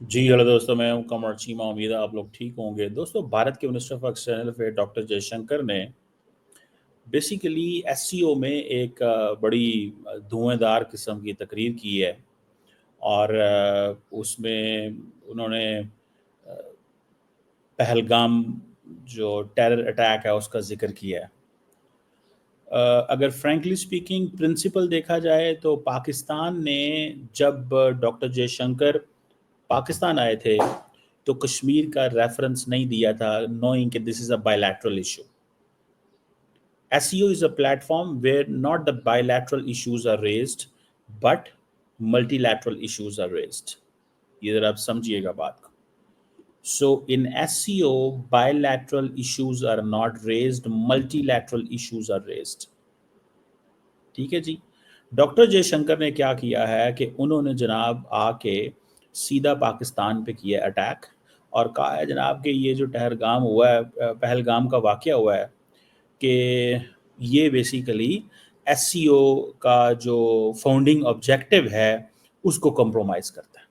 जी hello दोस्तों, मैं हूं कमर चीमा। उम्मीद है आप लोग ठीक होंगे। दोस्तों, भारत के minister of external affair doctor Jaishankar ने बेसिकली एससीओ में एक बड़ी धुआंधार किस्म की तकरीर की है। और उसमें उन्होंने पहलगाम जो टेरर अटैक है उसका जिक्र किया है। अगर फ्रैंकली स्पीकिंग प्रिंसिपल देखा जाए तो पाकिस्तान ने जब डॉक्टर जयशंकर पाकिस्तान आए थे तो कश्मीर का रेफरेंस नहीं दिया था, नोइंग कि this is a bilateral issue. SEO is a platform where not the bilateral issues are raised, but multilateral issues are raised. ये जरा आप समझिएगा बात को। So in SEO, bilateral issues are not raised, multilateral issues are raised. ठीक है जी। Doctor Jaishankar ने क्या किया है कि उन्होंने जनाब आके सीधा पाकिस्तान पे किया अटैक और कहा है जनाब कि ये जो टहरगाम हुआ है, पहलगाम का वाक़या हुआ है, कि ये बेसिकली एससीओ का जो फाउंडिंग ऑब्जेक्टिव है उसको कंप्रोमाइज़ करता है।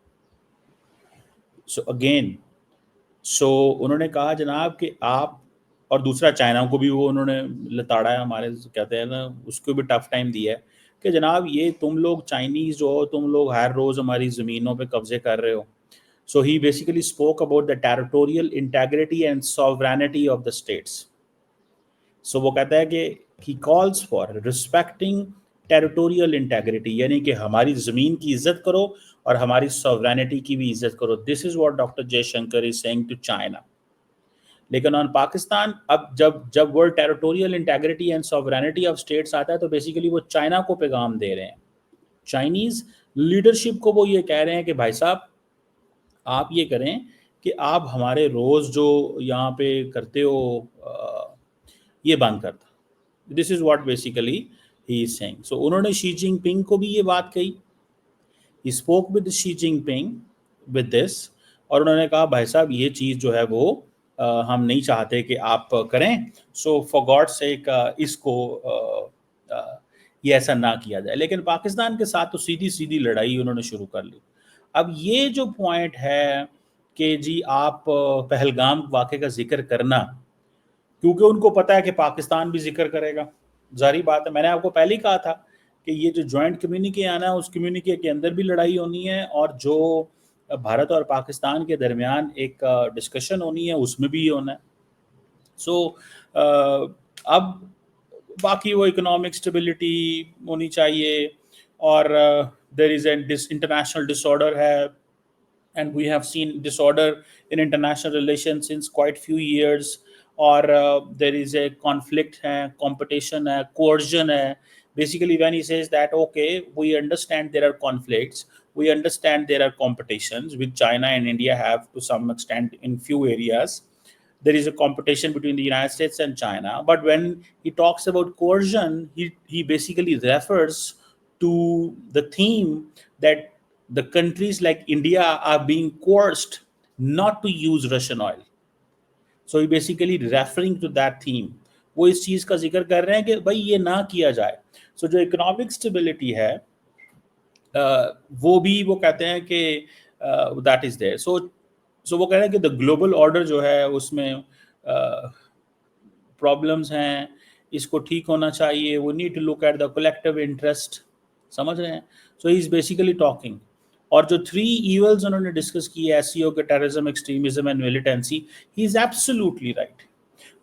सो उन्होंने कहा जनाब कि आप, और दूसरा चाइना को भी वो उन्होंने लताड़ा है, हमारे कहते हैं ना, उसको भी टफ टाइम दिया है कि जनाब ये तुम लोग चाइनीज़ जो हो, तुम लोग हर रोज़ हमारी ज़मीनों पे कब्जे कर रहे हो। So he basically spoke about the territorial integrity and sovereignty of the states. So वो कहता है कि he calls for respecting territorial integrity, यानी कि हमारी ज़मीन की इज्जत करो और हमारी सॉवरेनिटी की भी इज्जत करो। This is what doctor Jaishankar is saying to China. लेकिन ऑन पाकिस्तान, अब जब जब word territorial integrity and sovereignty of states आता है तो बेसिकली वो चाइना को पैगाम दे रहे हैं। चाइनीज़ लीडरशिप को वो ये कह रहे हैं कि भाई साहब, आप ये करें कि आप हमारे रोज़ जो यहाँ पे करते हो, ये बंद कर दो। This is what basically he is saying. So उन्होंने शी जिनपिंग को भी ये बात कही। He spoke with Xi Jinping with this, और उन्होंने कहा भाई साहब ये चीज़ जो है वो हम नहीं चाहते कि आप करें। सो फॉर गॉड सेक इसको ये ऐसा ना किया जाए। लेकिन पाकिस्तान के साथ तो सीधी सीधी लड़ाई उन्होंने शुरू कर ली। अब ये जो पॉइंट है कि जी आप पहलगाम वाक़े का जिक्र करना, क्योंकि उनको पता है कि पाकिस्तान भी जिक्र करेगा, जारी बात है। मैंने आपको पहले ही कहा था कि ये जो जॉइंट कम्युनिके आना है, उस कम्युनिके के अंदर भी लड़ाई होनी है, और जो भारत और पाकिस्तान के दरमियान एक डिस्कशन होनी है उसमें भी होना है। सो अब बाकी वो इकोनॉमिक स्टेबिलिटी होनी चाहिए, और there is an international disorder है, and we have seen disorder in international relations since quite few years. Or there is a conflict hai, competition hai, coercion hai. Basically when he says that okay, we understand there are conflicts, we understand there are competitions which China and India have to some extent in few areas. There is a competition between the United States and China, but when he talks about coercion, he basically refers to the theme that the countries like India are being coerced not to use Russian oil. So he basically referring to that theme. वो इस चीज़ का जिक्र कर रहे हैं कि भाई ये ना किया जाए। So जो इकोनॉमिक स्टेबिलिटी है वो भी वो कहते हैं कि दैट इज़ देयर। सो वो कह रहे हैं कि द ग्लोबल ऑर्डर जो है उसमें प्रॉब्लम्स हैं, इसको ठीक होना चाहिए। वो need to look at the collective interest, समझ रहे हैं। So he is basically talking. और जो 3 ईवल्स उन्होंने डिस्कस की है एससीओ के, terrorism, extremism and militancy, he is absolutely right.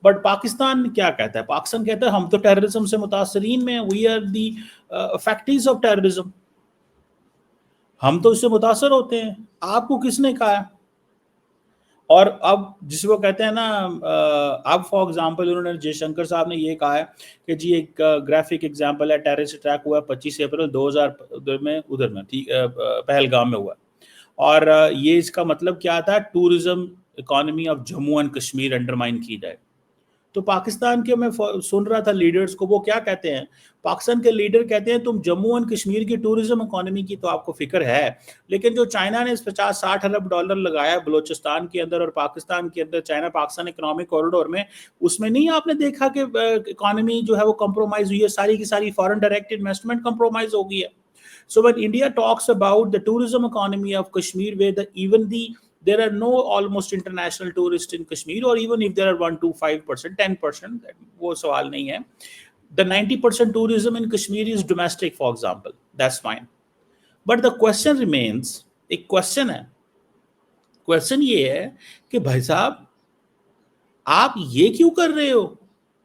But Pakistan क्या कहता है? पाकिस्तान कहता है हम तो टेररिज्म से मुतासरीन में, we are the factories of terrorism, हम तो इससे मुतासर होते हैं, आपको किसने कहा है? और अब जिसे वो कहते हैं ना, अब फॉर एग्जांपल उन्होंने, जयशंकर साहब ने ये कहा है कि जी एक ग्राफिक एग्जांपल है, टेररिस्ट अटैक हुआ 25 अप्रैल 2000 में, उधर में, ठीक, पहलगाम में हुआ। और ये इसका मतलब क्या था? Tourism economy of Jammu and Kashmir undermine की जाए। तो पाकिस्तान के, मैं सुन रहा था लीडर्स को, वो क्या कहते हैं? पाकिस्तान के लीडर कहते हैं तुम जम्मू एंड कश्मीर की टूरिज्म इकोनॉमी की तो आपको फिक्र है, लेकिन जो चाइना ने 50-60 अरब डॉलर लगाया बलूचिस्तान के अंदर और पाकिस्तान के अंदर, चाइना पाकिस्तान इकोनॉमिक कॉरिडोर में, उसमें नहीं आपने देखा कि इकोनॉमी जो है वो कंप्रोमाइज हुई है? सारी की सारी फॉरेन डायरेक्ट इन्वेस्टमेंट कंप्रोमाइज हो गई है। So when India talks about the tourism economy of Kashmir, where there are no almost international tourists in Kashmir, or even if there are 1 to 5%, 10%, वो सवाल नहीं है. The 90% tourism in Kashmir is domestic, for example. That's fine. But the question remains, एक question है. Question ये है कि भाई साहब आप ये क्यों कर रहे हो?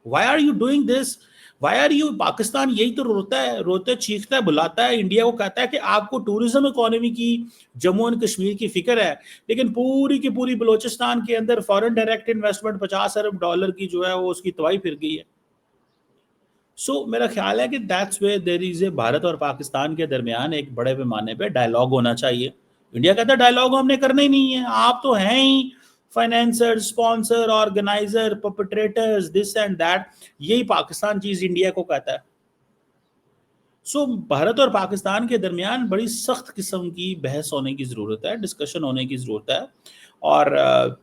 Why are you doing this? Why are you? Pakistan यही तो रोते चीखता है, बुलाता है इंडिया को, कहता है कि आपको टूरिज्म इकोनॉमी की, जम्मू एंड कश्मीर की फिक्र है, लेकिन पूरी की पूरी बलोचिस्तान के अंदर फॉरेन डायरेक्ट इन्वेस्टमेंट $50 अरब की जो है वो उसकी तबाही फिर गई है. सो मेरा ख्याल है कि that's way there is a Bharat और पाकिस्तान के दरमियान एक बड़े पैमाने पे डायलॉग होना चाहिए. इंडिया कहता है डायलॉग हमने करना ही नहीं है, आप तो हैं ही financer, sponsor, organiser, perpetrators, this and that. यही पाकिस्तान चीज इंडिया को कहता है. सो भारत और पाकिस्तान के दरमियान बड़ी सख्त किस्म की बहस होने की ज़रूरत है, डिस्कशन होने की ज़रूरत है. और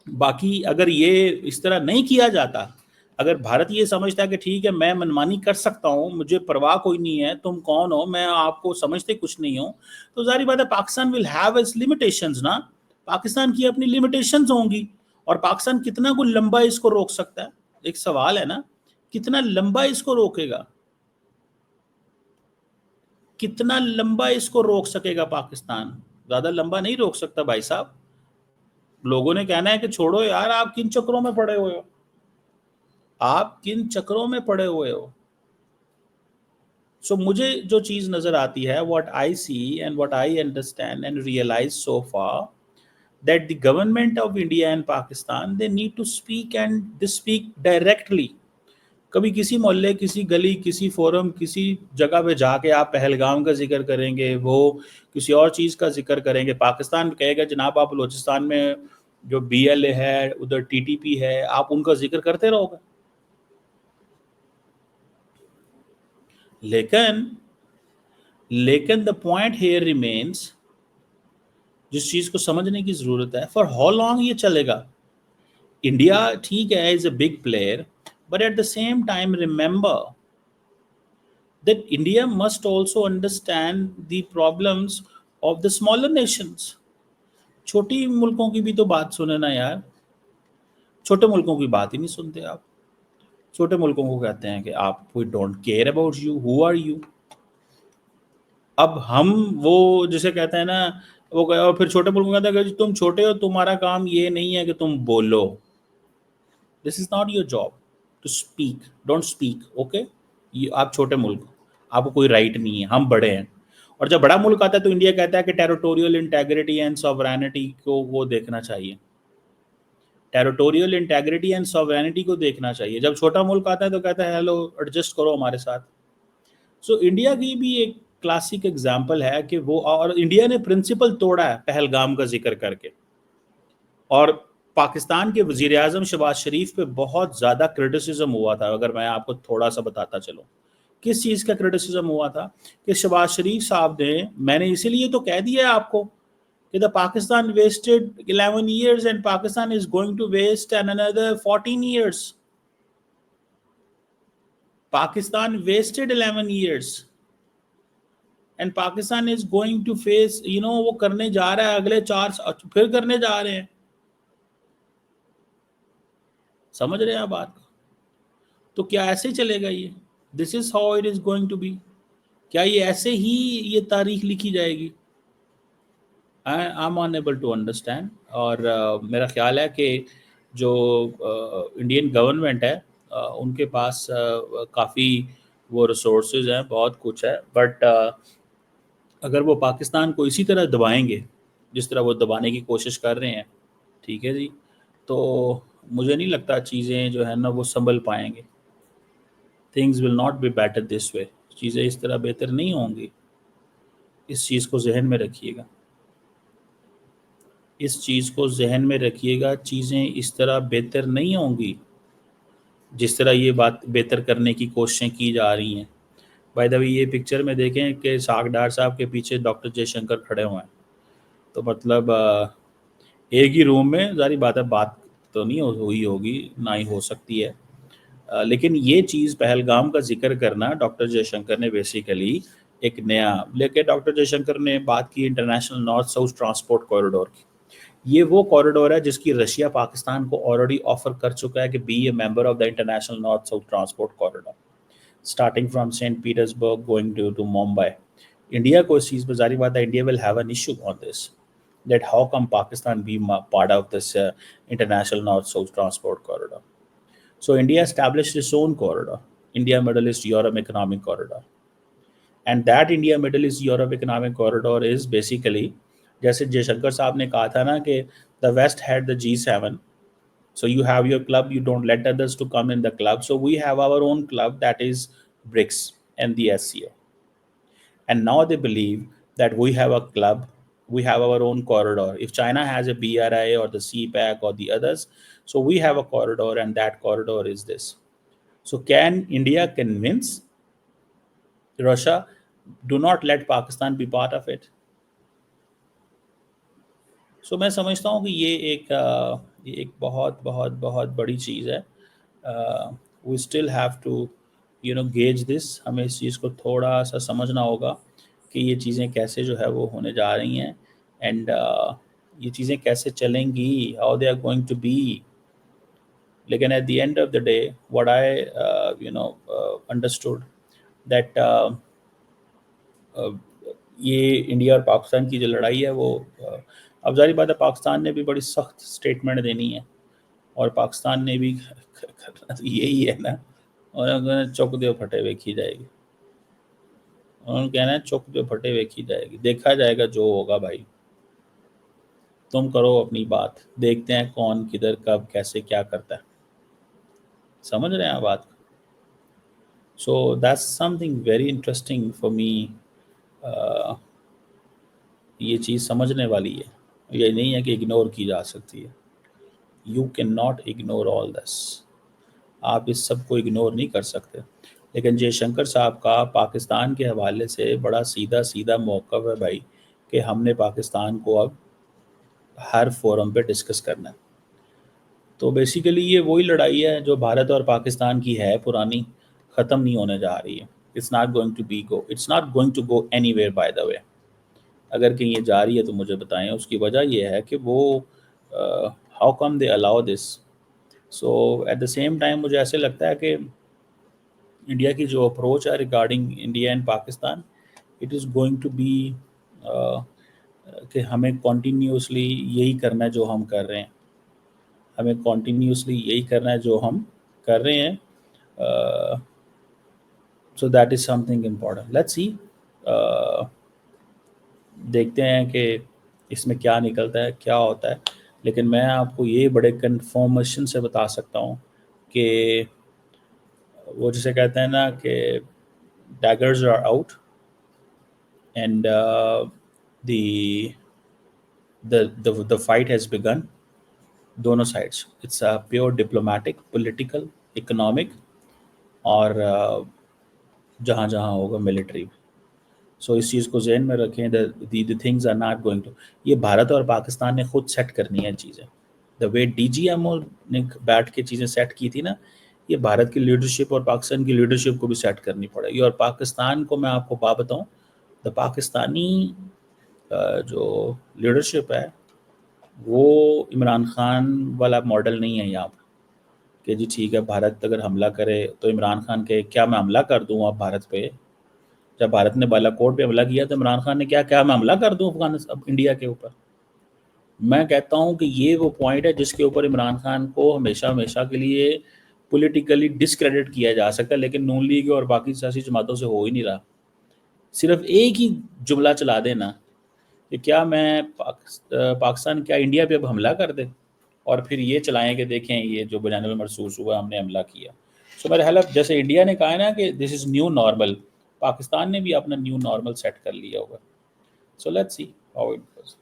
बाकी अगर ये इस तरह नहीं किया जाता, अगर भारत ये समझता है कि ठीक है मैं मनमानी कर सकता हूँ, मुझे परवाह कोई नहीं है, तुम कौन हो, मैं आपको समझते कुछ नहीं हूँ, तो जाहिर बात है Pakistan will have it's limitations ना. पाकिस्तान की अपनी लिमिटेशंस होंगी, और पाकिस्तान कितना को लंबा इसको रोक सकता है, एक सवाल है ना. कितना लंबा इसको रोकेगा, कितना लंबा इसको रोक सकेगा पाकिस्तान? ज्यादा लंबा नहीं रोक सकता भाई साहब. लोगों ने कहना है कि छोड़ो यार, आप किन चक्रों में पड़े हुए हो, आप किन चक्रों में पड़े हुए हो. सो मुझे जो चीज नजर आती है, what I see and what I understand and realize so far, that the government of India and Pakistan, they need to speak, and they speak directly. कभी किसी मोहल्ले, किसी गली, किसी फोरम, किसी जगह पे जाके आप पहलगाम का जिक्र करेंगे, वो किसी और चीज़ का जिक्र करेंगे, पाकिस्तान कहेगा जनाब आप बलोचिस्तान में जो BLA है, उधर TTP है, आप उनका जिक्र करते रहोगे. लेकिन द पॉइंट हेयर रिमेन्स, जिस चीज़ को समझने की ज़रूरत है, फॉर हाउ लॉन्ग ये चलेगा. इंडिया ठीक है, is a big player, but at the same time remember that India must also understand the problems of the smaller nations. छोटी मुल्कों की भी तो बात सुने ना यार. छोटे मुल्कों की बात ही नहीं सुनते आप. छोटे मुल्कों को कहते हैं कि आप, we don't care about you, who are you. अब हम वो जिसे कहते हैं ना, वो और फिर छोटे मुल्कों को कहते हैं कि तुम छोटे हो, तुम्हारा काम ये नहीं है कि तुम बोलो. This is not your job to speak. Don't speak, okay? आप छोटे मुल्क, आपको कोई राइट नहीं है, हम बड़े हैं. और जब बड़ा मुल्क आता है तो इंडिया कहता है कि टेरिटोरियल इंटेग्रिटी एंड सॉवरेनिटी को वो देखना चाहिए, टेरिटोरियल इंटेग्रिटी एंड सॉवरेनिटी को देखना चाहिए. जब छोटा मुल्क आता है तो कहता है हेलो एडजस्ट करो हमारे साथ. सो इंडिया की भी एक क्लासिक एग्जाम्पल है कि वो, और इंडिया ने प्रिंसिपल तोड़ा है पहलगाम का जिक्र करके. और पाकिस्तान के वज़ीर आज़म शहबाज शरीफ पे बहुत ज़्यादा क्रिटिसिज्म हुआ था. अगर मैं आपको थोड़ा सा बताता चलूँ किस चीज़ का क्रिटिसिज्म हुआ था, कि शहबाज शरीफ साहब ने, मैंने इसीलिए तो कह दिया आपको कि the Pakistan wasted 11 years and Pakistan is going to waste an another 14 years. Pakistan wasted 11 years and Pakistan is going to face, वो करने जा रहा है अगले 4, फिर करने जा रहे हैं. समझ रहे हैं आप बात? तो क्या ऐसे चलेगा ये? This is how it is going to be. क्या ये ऐसे ही ये तारीख लिखी जाएगी? I am unable to understand. और मेरा ख्याल है कि जो इंडियन गवर्नमेंट है, उनके पास काफ़ी वो रिसोर्सेज हैं, बहुत कुछ है, बट अगर वो पाकिस्तान को इसी तरह दबाएंगे जिस तरह वो दबाने की कोशिश कर रहे हैं, ठीक है जी, तो मुझे नहीं लगता चीज़ें जो है ना वो संभल पाएंगे. Things will not be better this way. चीज़ें इस तरह बेहतर नहीं होंगी. इस चीज़ को जहन में रखिएगा, इस चीज़ को जहन में रखिएगा. चीज़ें इस तरह बेहतर नहीं होंगी जिस तरह ये बात बेहतर करने की कोशिशें की जा रही हैं. बाय द वे ये पिक्चर में देखें कि सागडार साहब के पीछे डॉक्टर जयशंकर खड़े हुए हैं, तो मतलब एक ही रूम में, जारी बात है बात तो नहीं हुई होगी, ना ही हो सकती है. लेकिन ये चीज़ पहलगाम का जिक्र करना डॉक्टर जयशंकर ने बेसिकली ایک نیا لیکن ڈاکٹر جے شنکر نے بات کی international north south transport corridor کی. یہ وہ کوریڈور ہے جس کی رشیا پاکستان کو آلریڈی آفر کر چکا ہے کہ be a member of the international north south transport corridor starting from Saint Petersburg going to Mumbai. India کو اس چیز پہ ظاہر بات ہے India will have an issue on this that how come Pakistan be part of this international north-south transport corridor. So India established its own corridor, India Middle East Europe Economic Corridor. And that India Middle East Europe Economic Corridor is basically, جیسے جے شنکر صاحب نے کہا تھا نا کہ the West had the G7, so you have your club, you don't let others to come in the club. So we have our own club that is BRICS and the SCO. And now they believe that we have a club, we have our own corridor. If China has a BRI or the CPEC or the others, so we have a corridor and that corridor is this. So can India convince Russia, do not let Pakistan be part of it? So میں سمجھتا ہوں کہ یہ ایک بہت بہت بہت بڑی چیز ہے. We still have to gauge this. ہمیں اس چیز کو تھوڑا سا سمجھنا ہوگا کہ یہ چیزیں کیسے جو ہے وہ ہونے جا رہی ہیں اینڈ یہ چیزیں کیسے چلیں گی, how they are going to be. لیکن at the end of the day what I understood that یہ انڈیا اور پاکستان کی جو لڑائی ہے وہ اب ظاہر بات ہے پاکستان نے بھی بڑی سخت سٹیٹمنٹ دینی ہے اور پاکستان نے بھی یہی ہے نا, انہوں نے چک دے پھٹے ویکھی جائے گی, انہوں نے کہنا ہے چک دے پھٹے ویکھی جائے گی, دیکھا جائے گا جو ہوگا بھائی, تم کرو اپنی بات, دیکھتے ہیں کون کدھر کب کیسے کیا کرتا ہے. سمجھ رہے ہیں بات کو؟ So that's some thing very interesting for me. یہ چیز سمجھنے والی ہے, یہ نہیں ہے کہ اگنور کی جا سکتی ہے. یو کین ناٹ اگنور آل دس, آپ اس سب کو اگنور نہیں کر سکتے. لیکن جے شنکر صاحب کا پاکستان کے حوالے سے بڑا سیدھا موقف ہے بھائی کہ ہم نے پاکستان کو اب ہر فورم پہ ڈسکس کرنا ہے. تو بیسیکلی یہ وہی لڑائی ہے جو بھارت اور پاکستان کی ہے پرانی, ختم نہیں ہونے جا رہی ہے. It's not going to go anywhere by the way. اگر کہیں یہ جا رہی ہے تو مجھے بتائیں. اس کی وجہ یہ ہے کہ وہ how come they allow this. So at the same time مجھے ایسے لگتا ہے کہ انڈیا کی جو اپروچ ہے regarding India and Pakistan, it is going to be کہ ہمیں کنٹینیوسلی یہی کرنا ہے جو ہم کر رہے ہیں, ہمیں کنٹینیوسلی یہی کرنا ہے جو ہم کر رہے ہیں. So that is some thing important. Let's see, دیکھتے ہیں کہ اس میں کیا نکلتا ہے کیا ہوتا ہے. لیکن میں آپ کو یہ بڑے کنفرمیشن سے بتا سکتا ہوں کہ وہ جسے کہتے ہیں نا کہ daggers are out and the fight has begun. دونوں sides, it's pure diplomatic, political, economic اور جہاں ہوگا ملٹری. سو اس چیز کو ذہن میں رکھیں. the things are not going to, یہ بھارت اور پاکستان نے خود سیٹ کرنی ہے چیزیں. دا وے ڈی جی ایم او نے بیٹھ کے چیزیں سیٹ کی تھی نا, یہ بھارت کی لیڈرشپ اور پاکستان کی لیڈرشپ کو بھی سیٹ کرنی پڑے گی. اور پاکستان کو میں آپ کو بات بتاؤں, دا پاکستانی جو لیڈرشپ ہے وہ عمران خان والا ماڈل نہیں ہے یہاں پر کہ جی ٹھیک ہے بھارت اگر حملہ کرے تو عمران خان کہ کیا میں حملہ کر دوں اب بھارت پہ. جب بھارت نے بالا کوٹ پہ حملہ کیا تو عمران خان نے کیا میں حملہ کر دوں افغانستان انڈیا کے اوپر. میں کہتا ہوں کہ یہ وہ پوائنٹ ہے جس کے اوپر عمران خان کو ہمیشہ کے لیے پولیٹیکلی ڈسکریڈٹ کیا جا سکتا ہے, لیکن نون لیگ اور باقی سیاسی جماعتوں سے ہو ہی نہیں رہا. صرف ایک ہی جملہ چلا دینا کہ کیا میں پاکستان کیا انڈیا پہ اب حملہ کر دے, اور پھر یہ چلائیں کہ دیکھیں یہ جو بین المرصوص ہوا ہم نے حملہ کیا. سو میرے خیال جیسے انڈیا نے کہا ہے نا کہ دس از نیو نارمل, پاکستان نے بھی اپنا نیو نارمل سیٹ کر لیا ہوگا. So let's see how it goes.